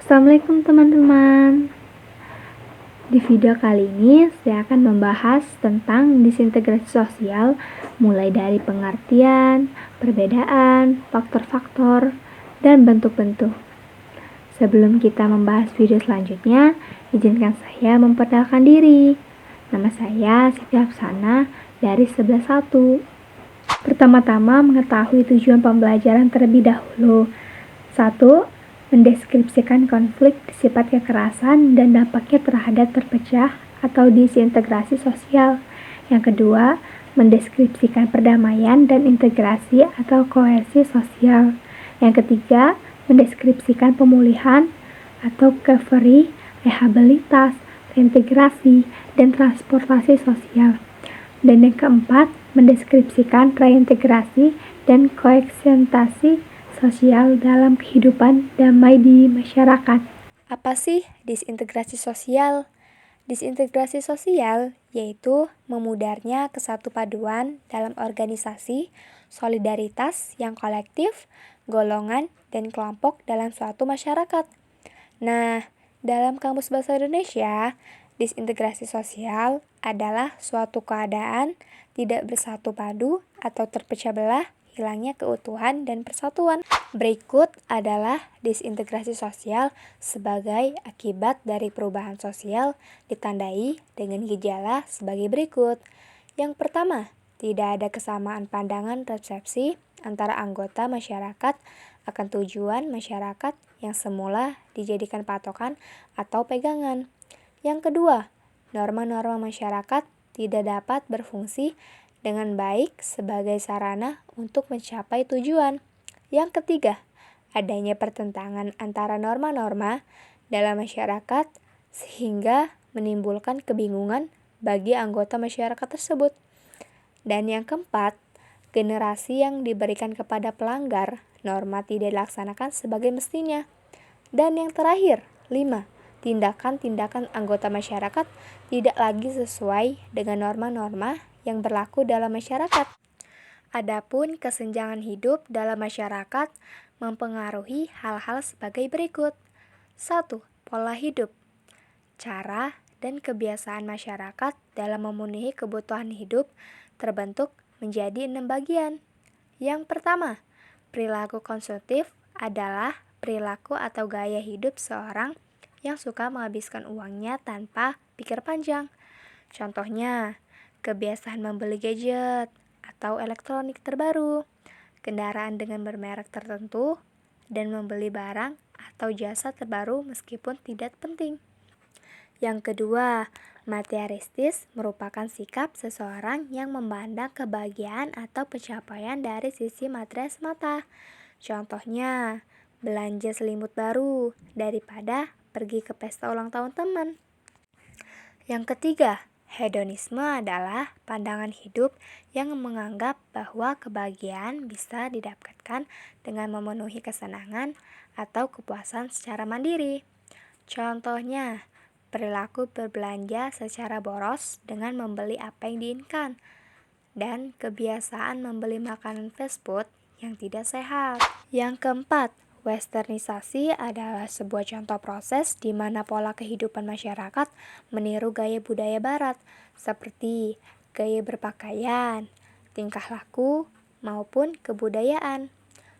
Assalamualaikum teman-teman. Di video kali ini saya akan membahas tentang disintegrasi sosial mulai dari pengertian, perbedaan, faktor-faktor, dan bentuk-bentuk. Sebelum kita membahas video selanjutnya, izinkan saya memperkenalkan diri. Nama saya Siti Hafsana dari 11.1. Pertama-tama mengetahui tujuan pembelajaran terlebih dahulu. 1. Mendeskripsikan konflik sifat kekerasan dan dampaknya terhadap terpecah atau disintegrasi sosial. Yang kedua, mendeskripsikan perdamaian dan integrasi atau kohesi sosial. Yang ketiga, mendeskripsikan pemulihan atau recovery, rehabilitas, reintegrasi, dan transportasi sosial. Dan yang keempat, mendeskripsikan reintegrasi dan koeksistensasi sosial dalam kehidupan damai di masyarakat. Apa sih disintegrasi sosial? Disintegrasi sosial yaitu memudarnya kesatupaduan dalam organisasi, solidaritas yang kolektif, golongan, dan kelompok dalam suatu masyarakat. Nah, dalam Kamus Bahasa Indonesia, disintegrasi sosial adalah suatu keadaan tidak bersatu padu atau terpecah belah, hilangnya keutuhan dan persatuan. Berikut adalah disintegrasi sosial sebagai akibat dari perubahan sosial ditandai dengan gejala sebagai berikut. Yang pertama, tidak ada kesamaan pandangan resepsi antara anggota masyarakat akan tujuan masyarakat yang semula dijadikan patokan atau pegangan. Yang kedua, norma-norma masyarakat tidak dapat berfungsi dengan baik sebagai sarana untuk mencapai tujuan. Yang ketiga, adanya pertentangan antara norma-norma dalam masyarakat sehingga menimbulkan kebingungan bagi anggota masyarakat tersebut. Dan yang keempat, generasi yang diberikan kepada pelanggar norma tidak dilaksanakan sebagai mestinya. Dan yang terakhir, 5. Tindakan-tindakan anggota masyarakat tidak lagi sesuai dengan norma-norma yang berlaku dalam masyarakat. Adapun kesenjangan hidup dalam masyarakat mempengaruhi hal-hal sebagai berikut. 1. Pola hidup. Cara dan kebiasaan masyarakat dalam memenuhi kebutuhan hidup terbentuk menjadi 6 bagian. Yang pertama, perilaku konsumtif adalah perilaku atau gaya hidup seorang yang suka menghabiskan uangnya tanpa pikir panjang. Contohnya, kebiasaan membeli gadget atau elektronik terbaru, kendaraan dengan bermerek tertentu, dan membeli barang atau jasa terbaru meskipun tidak penting. Yang kedua, materialistis merupakan sikap seseorang yang memandang kebahagiaan atau pencapaian dari sisi materi semata. Contohnya, belanja selimut baru daripada pergi ke pesta ulang tahun teman. Yang ketiga, hedonisme adalah pandangan hidup yang menganggap bahwa kebahagiaan bisa didapatkan dengan memenuhi kesenangan atau kepuasan secara mandiri. Contohnya, perilaku berbelanja secara boros dengan membeli apa yang diinginkan, dan kebiasaan membeli makanan fast food yang tidak sehat. Yang keempat, westernisasi adalah sebuah contoh proses di mana pola kehidupan masyarakat meniru gaya budaya barat, seperti gaya berpakaian, tingkah laku, maupun kebudayaan.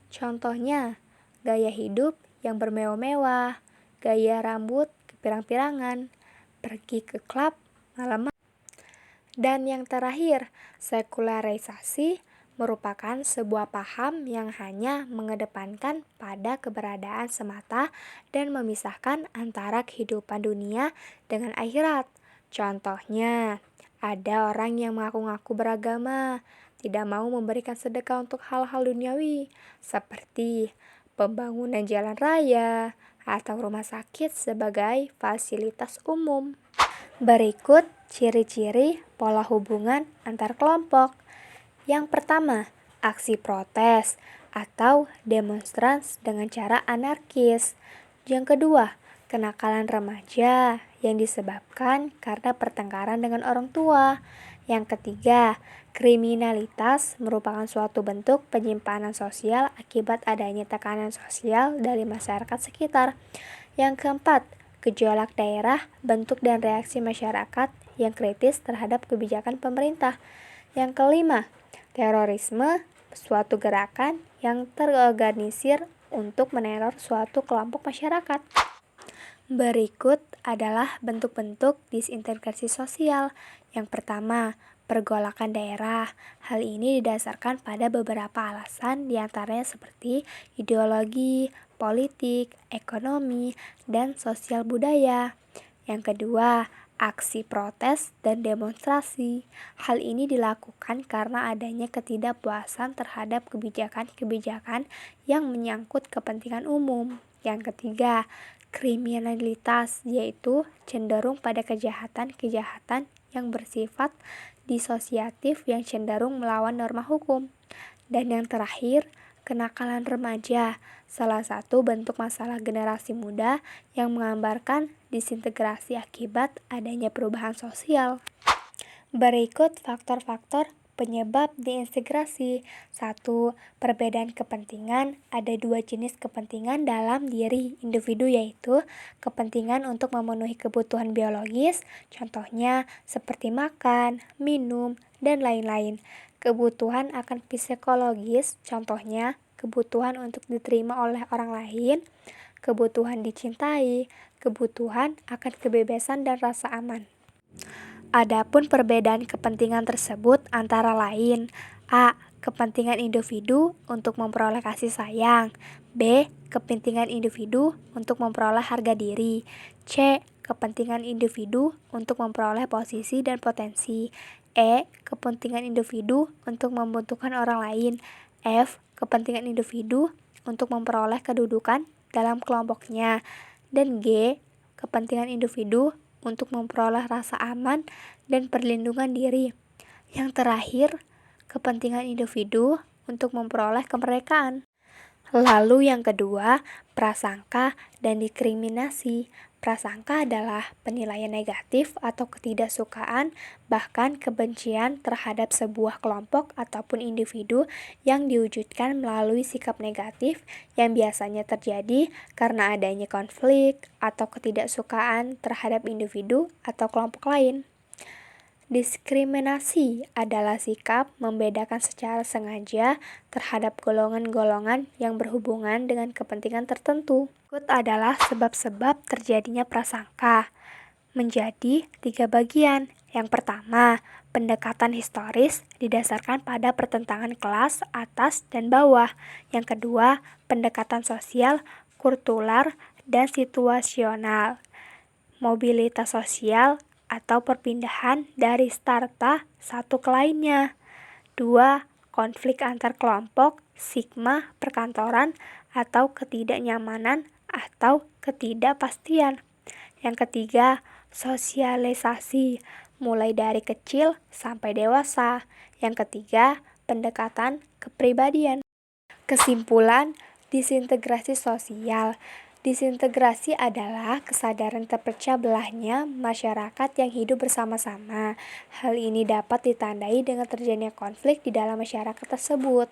Contohnya, gaya hidup yang bermewah-mewah, gaya rambut kepirang-pirangan, pergi ke klub malam. Dan yang terakhir, sekularisasi merupakan sebuah paham yang hanya mengedepankan pada keberadaan semata dan memisahkan antara kehidupan dunia dengan akhirat. Contohnya, ada orang yang mengaku-ngaku beragama, tidak mau memberikan sedekah untuk hal-hal duniawi, seperti pembangunan jalan raya atau rumah sakit sebagai fasilitas umum. Berikut ciri-ciri pola hubungan antar kelompok. Yang pertama, aksi protes atau demonstrasi dengan cara anarkis. Yang kedua, kenakalan remaja yang disebabkan karena pertengkaran dengan orang tua. Yang ketiga, Kriminalitas merupakan suatu bentuk penyimpanan sosial akibat adanya tekanan sosial dari masyarakat sekitar. Yang keempat, gejolak daerah, bentuk dan reaksi masyarakat yang kritis terhadap kebijakan pemerintah. Yang kelima, terorisme, suatu gerakan yang terorganisir untuk meneror suatu kelompok masyarakat. Berikut adalah bentuk-bentuk disintegrasi sosial. Yang pertama, pergolakan daerah. Hal ini didasarkan pada beberapa alasan, diantaranya seperti ideologi, politik, ekonomi, dan sosial budaya. Yang kedua, aksi protes dan demonstrasi. Hal ini dilakukan karena adanya ketidakpuasan terhadap kebijakan-kebijakan yang menyangkut kepentingan umum. Yang ketiga, kriminalitas, yaitu cenderung pada kejahatan-kejahatan yang bersifat disosiatif yang cenderung melawan norma hukum. Dan yang terakhir, kenakalan remaja, salah satu bentuk masalah generasi muda yang menggambarkan disintegrasi akibat adanya perubahan sosial. Berikut faktor-faktor penyebab disintegrasi. 1. Perbedaan kepentingan. Ada dua jenis kepentingan dalam diri individu, yaitu kepentingan untuk memenuhi kebutuhan biologis, contohnya seperti makan, minum, dan lain-lain. Kebutuhan akan psikologis, contohnya kebutuhan untuk diterima oleh orang lain, kebutuhan dicintai, kebutuhan akan kebebasan dan rasa aman. Adapun perbedaan kepentingan tersebut antara lain: A. Kepentingan individu untuk memperoleh kasih sayang. B. Kepentingan individu untuk memperoleh harga diri. C. Kepentingan individu untuk memperoleh posisi dan potensi. E. Kepentingan individu untuk membutuhkan orang lain. F. Kepentingan individu untuk memperoleh kedudukan dalam kelompoknya. Dan G. Kepentingan individu untuk memperoleh rasa aman dan perlindungan diri. Yang terakhir, kepentingan individu untuk memperoleh kemerdekaan. Lalu yang kedua, prasangka dan diskriminasi. Prasangka adalah penilaian negatif atau ketidaksukaan, bahkan kebencian terhadap sebuah kelompok ataupun individu yang diwujudkan melalui sikap negatif yang biasanya terjadi karena adanya konflik atau ketidaksukaan terhadap individu atau kelompok lain. Diskriminasi adalah sikap membedakan secara sengaja terhadap golongan-golongan yang berhubungan dengan kepentingan tertentu. Berikut adalah sebab-sebab terjadinya prasangka. Menjadi 3 bagian. Yang pertama, pendekatan historis didasarkan pada pertentangan kelas atas dan bawah. Yang kedua, pendekatan sosial, kultural, dan situasional. Mobilitas sosial atau perpindahan dari strata satu ke lainnya. 2. Konflik antar kelompok, stigma perkantoran, atau ketidaknyamanan atau ketidakpastian. Yang ketiga, sosialisasi, mulai dari kecil sampai dewasa. Yang ketiga, pendekatan kepribadian. Kesimpulan, disintegrasi sosial. Disintegrasi adalah kesadaran terpecah belahnya masyarakat yang hidup bersama-sama. Hal ini dapat ditandai dengan terjadinya konflik di dalam masyarakat tersebut.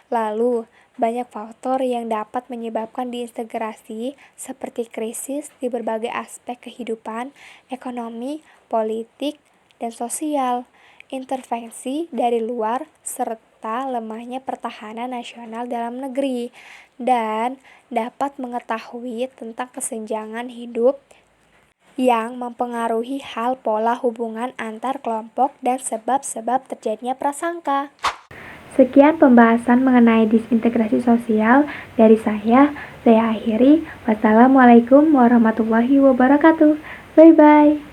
Lalu, banyak faktor yang dapat menyebabkan disintegrasi, seperti krisis di berbagai aspek kehidupan, ekonomi, politik, dan sosial, intervensi dari luar, serta lemahnya pertahanan nasional dalam negeri, dan dapat mengetahui tentang kesenjangan hidup yang mempengaruhi hal pola hubungan antar kelompok dan sebab-sebab terjadinya prasangka. Sekian pembahasan mengenai disintegrasi sosial dari saya akhiri. Wassalamualaikum warahmatullahi wabarakatuh. Bye-bye.